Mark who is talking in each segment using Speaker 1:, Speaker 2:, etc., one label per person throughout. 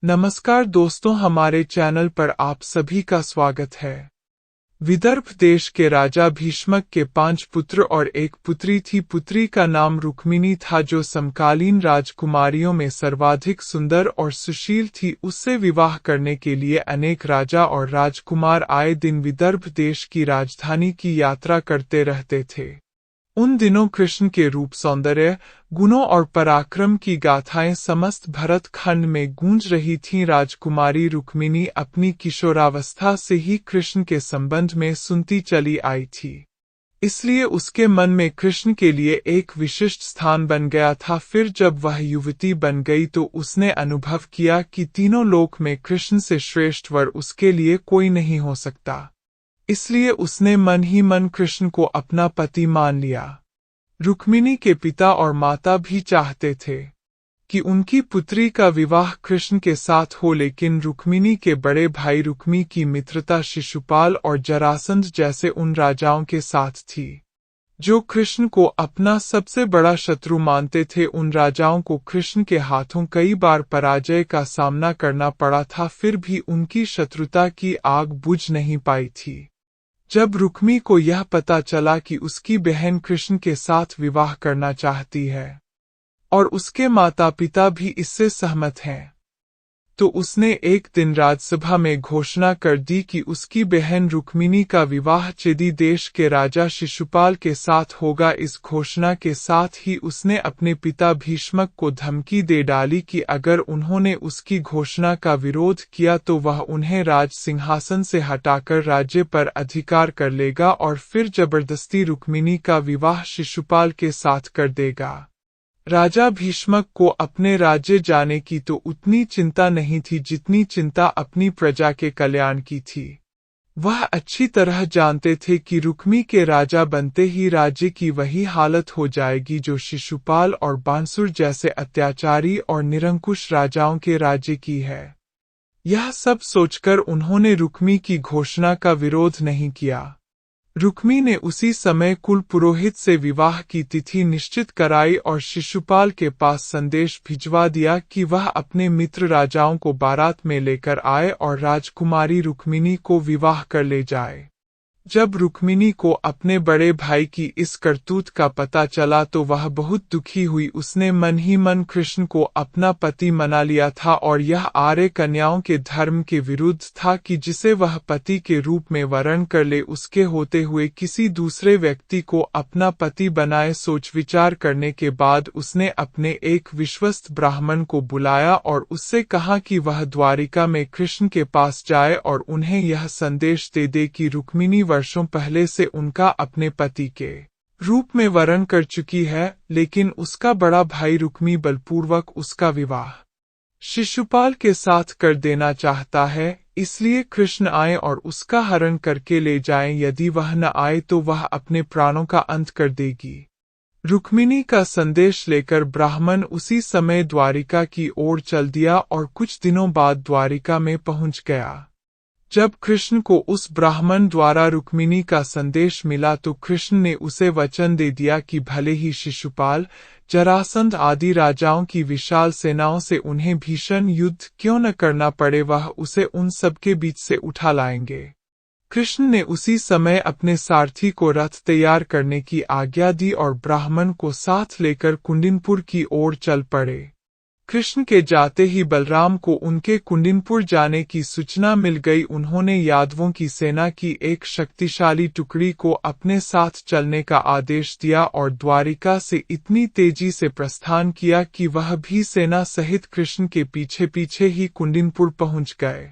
Speaker 1: नमस्कार दोस्तों, हमारे चैनल पर आप सभी का स्वागत है। विदर्भ देश के राजा भीष्मक के 5 पुत्र और एक पुत्री थी। पुत्री का नाम रुक्मिणी था, जो समकालीन राजकुमारियों में सर्वाधिक सुंदर और सुशील थी। उससे विवाह करने के लिए अनेक राजा और राजकुमार आए दिन विदर्भ देश की राजधानी की यात्रा करते रहते थे। उन दिनों कृष्ण के रूप, सौंदर्य, गुणों और पराक्रम की गाथाएं समस्त भरत खंड में गूंज रही थीं। राजकुमारी रुक्मिणी अपनी किशोरावस्था से ही कृष्ण के संबंध में सुनती चली आई थी, इसलिए उसके मन में कृष्ण के लिए एक विशिष्ट स्थान बन गया था। फिर जब वह युवती बन गई तो उसने अनुभव किया कि तीनों लोक में कृष्ण से श्रेष्ठ वर उसके लिए कोई नहीं हो सकता। इसलिए उसने मन ही मन कृष्ण को अपना पति मान लिया। रुक्मिणी के पिता और माता भी चाहते थे कि उनकी पुत्री का विवाह कृष्ण के साथ हो, लेकिन रुक्मिणी के बड़े भाई रुक्मी की मित्रता शिशुपाल और जरासंध जैसे उन राजाओं के साथ थी, जो कृष्ण को अपना सबसे बड़ा शत्रु मानते थे। उन राजाओं को कृष्ण के हाथों कई बार पराजय का सामना करना पड़ा था, फिर भी उनकी शत्रुता की आग बुझ नहीं पाई थी। जब रुक्मी को यह पता चला कि उसकी बहन कृष्ण के साथ विवाह करना चाहती है और उसके माता पिता भी इससे सहमत हैं, तो उसने एक दिन राजसभा में घोषणा कर दी कि उसकी बहन रुक्मिणी का विवाह चेदी देश के राजा शिशुपाल के साथ होगा। इस घोषणा के साथ ही उसने अपने पिता भीष्मक को धमकी दे डाली कि अगर उन्होंने उसकी घोषणा का विरोध किया तो वह उन्हें राज सिंहासन से हटाकर राज्य पर अधिकार कर लेगा और फिर जबरदस्ती रुक्मिणी का विवाह शिशुपाल के साथ कर देगा। राजा भीष्मक को अपने राज्य जाने की तो उतनी चिंता नहीं थी जितनी चिंता अपनी प्रजा के कल्याण की थी। वह अच्छी तरह जानते थे कि रुक्मी के राजा बनते ही राज्य की वही हालत हो जाएगी जो शिशुपाल और बांसुर जैसे अत्याचारी और निरंकुश राजाओं के राज्य की है। यह सब सोचकर उन्होंने रुक्मी की घोषणा का विरोध नहीं किया। रुक्मी ने उसी समय कुल पुरोहित से विवाह की तिथि निश्चित कराई और शिशुपाल के पास संदेश भिजवा दिया कि वह अपने मित्र राजाओं को बारात में लेकर आए और राजकुमारी रुक्मिणी को विवाह कर ले जाए। जब रुक्मिणी को अपने बड़े भाई की इस करतूत का पता चला तो वह बहुत दुखी हुई। उसने मन ही मन कृष्ण को अपना पति मना लिया था और यह आर्य कन्याओं के धर्म के विरुद्ध था कि जिसे वह पति के रूप में वरण कर ले, उसके होते हुए किसी दूसरे व्यक्ति को अपना पति बनाए। सोच विचार करने के बाद उसने अपने एक विश्वस्त ब्राह्मण को बुलाया और उससे कहा कि वह द्वारिका में कृष्ण के पास जाए और उन्हें यह संदेश दे दे कि रुक्मिणी वर्षों पहले से उनका अपने पति के रूप में वरण कर चुकी है, लेकिन उसका बड़ा भाई रुक्मी बलपूर्वक उसका विवाह शिशुपाल के साथ कर देना चाहता है। इसलिए कृष्ण आए और उसका हरण करके ले जाएं। यदि वह न आए तो वह अपने प्राणों का अंत कर देगी। रुक्मिणी का संदेश लेकर ब्राह्मण उसी समय द्वारिका की ओर चल दिया और कुछ दिनों बाद द्वारिका में पहुंच गया। जब कृष्ण को उस ब्राह्मण द्वारा रुक्मिणी का संदेश मिला तो कृष्ण ने उसे वचन दे दिया कि भले ही शिशुपाल, जरासंध आदि राजाओं की विशाल सेनाओं से उन्हें भीषण युद्ध क्यों न करना पड़े, वह उसे उन सबके बीच से उठा लाएंगे। कृष्ण ने उसी समय अपने सारथी को रथ तैयार करने की आज्ञा दी और ब्राह्मण को साथ लेकर कुंडिनपुर की ओर चल पड़े। कृष्ण के जाते ही बलराम को उनके कुंडिनपुर जाने की सूचना मिल गई। उन्होंने यादवों की सेना की एक शक्तिशाली टुकड़ी को अपने साथ चलने का आदेश दिया और द्वारिका से इतनी तेजी से प्रस्थान किया कि वह भी सेना सहित कृष्ण के पीछे पीछे ही कुंडिनपुर पहुंच गए।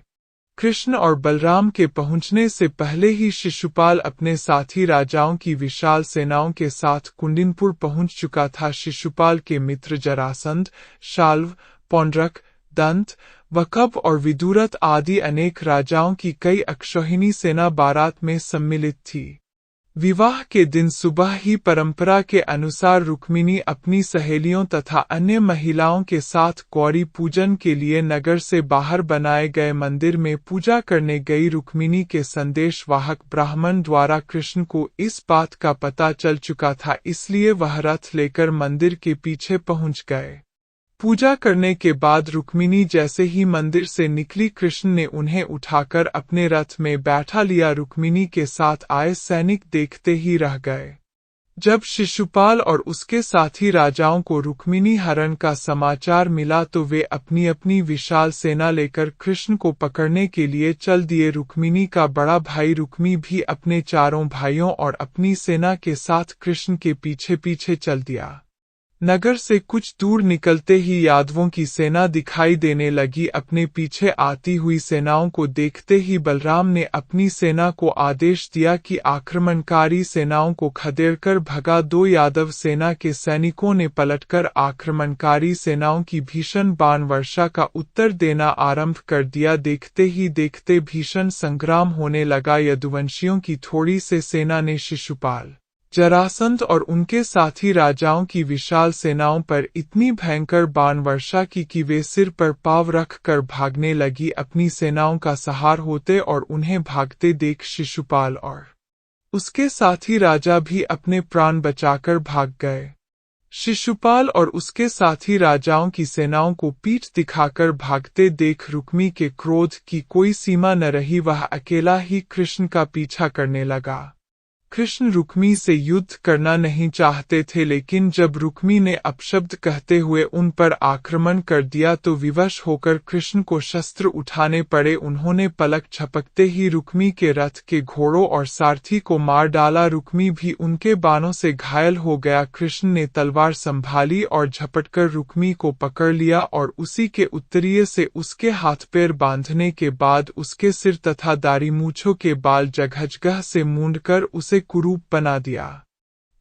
Speaker 1: कृष्ण और बलराम के पहुंचने से पहले ही शिशुपाल अपने साथी राजाओं की विशाल सेनाओं के साथ कुंडिनपुर पहुंच चुका था। शिशुपाल के मित्र जरासंध, शाल्व, पौंड्रक, दंत, वकब और विदुरथ आदि अनेक राजाओं की कई अक्षौहिणी सेना बारात में सम्मिलित थी। विवाह के दिन सुबह ही परंपरा के अनुसार रुक्मिणी अपनी सहेलियों तथा अन्य महिलाओं के साथ गौरी पूजन के लिए नगर से बाहर बनाए गए मंदिर में पूजा करने गई। रुक्मिणी के संदेशवाहक ब्राह्मण द्वारा कृष्ण को इस बात का पता चल चुका था, इसलिए वह रथ लेकर मंदिर के पीछे पहुंच गए। पूजा करने के बाद रुक्मिणी जैसे ही मंदिर से निकली, कृष्ण ने उन्हें उठाकर अपने रथ में बैठा लिया। रुक्मिणी के साथ आए सैनिक देखते ही रह गए। जब शिशुपाल और उसके साथी राजाओं को रुक्मिणी हरण का समाचार मिला तो वे अपनी अपनी विशाल सेना लेकर कृष्ण को पकड़ने के लिए चल दिए। रुक्मिणी का बड़ा भाई रुक्मी भी अपने चारों भाइयों और अपनी सेना के साथ कृष्ण के पीछे पीछे चल दिया। नगर से कुछ दूर निकलते ही यादवों की सेना दिखाई देने लगी। अपने पीछे आती हुई सेनाओं को देखते ही बलराम ने अपनी सेना को आदेश दिया कि आक्रमणकारी सेनाओं को खदेड़कर भगा दो। यादव सेना के सैनिकों ने पलटकर आक्रमणकारी सेनाओं की भीषण बाण वर्षा का उत्तर देना आरंभ कर दिया। देखते ही देखते भीषण संग्राम होने लगा। यदुवंशियों की थोड़ी से सेना ने शिशुपाल, जरासंध और उनके साथी राजाओं की विशाल सेनाओं पर इतनी भयंकर बाण वर्षा की कि वे सिर पर पाँव रख कर भागने लगी। अपनी सेनाओं का सहार होते और उन्हें भागते देख शिशुपाल और उसके साथी राजा भी अपने प्राण बचाकर भाग गए। शिशुपाल और उसके साथी राजाओं की सेनाओं को पीठ दिखाकर भागते देख रुक्मी के क्रोध की कोई सीमा न रही। वह अकेला ही कृष्ण का पीछा करने लगा। कृष्ण रुक्मी से युद्ध करना नहीं चाहते थे, लेकिन जब रुक्मी ने अपशब्द कहते हुए उन पर आक्रमण कर दिया तो विवश होकर कृष्ण को शस्त्र उठाने पड़े। उन्होंने पलक झपकते ही रुक्मी के रथ के घोड़ों और सारथी को मार डाला। रुक्मी भी उनके बाणों से घायल हो गया। कृष्ण ने तलवार संभाली और झपटकर रुक्मी को पकड़ लिया और उसी के उत्तरीय से उसके हाथ पैर बांधने के बाद उसके सिर तथा दाढ़ी मूंछों के बाल जगह जगह से मूंदकर उसे कुरूप बना दिया।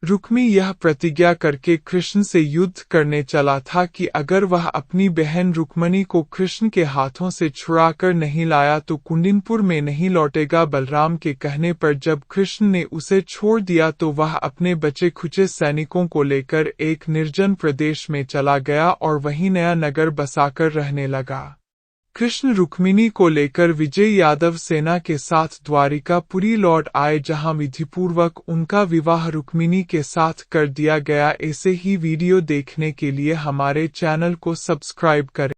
Speaker 1: रुक्मी यह प्रतिज्ञा करके कृष्ण से युद्ध करने चला था कि अगर वह अपनी बहन रुक्मिणी को कृष्ण के हाथों से छुड़ाकर नहीं लाया तो कुंडिनपुर में नहीं लौटेगा। बलराम के कहने पर जब कृष्ण ने उसे छोड़ दिया तो वह अपने बचे खुचे सैनिकों को लेकर एक निर्जन प्रदेश में चला गया और वहीं नया नगर बसाकर रहने लगा। कृष्ण रुक्मिणी को लेकर विजय यादव सेना के साथ द्वारिकापुरी लौट आए, जहां विधिपूर्वक उनका विवाह रुक्मिणी के साथ कर दिया गया। ऐसे ही वीडियो देखने के लिए हमारे चैनल को सब्सक्राइब करें।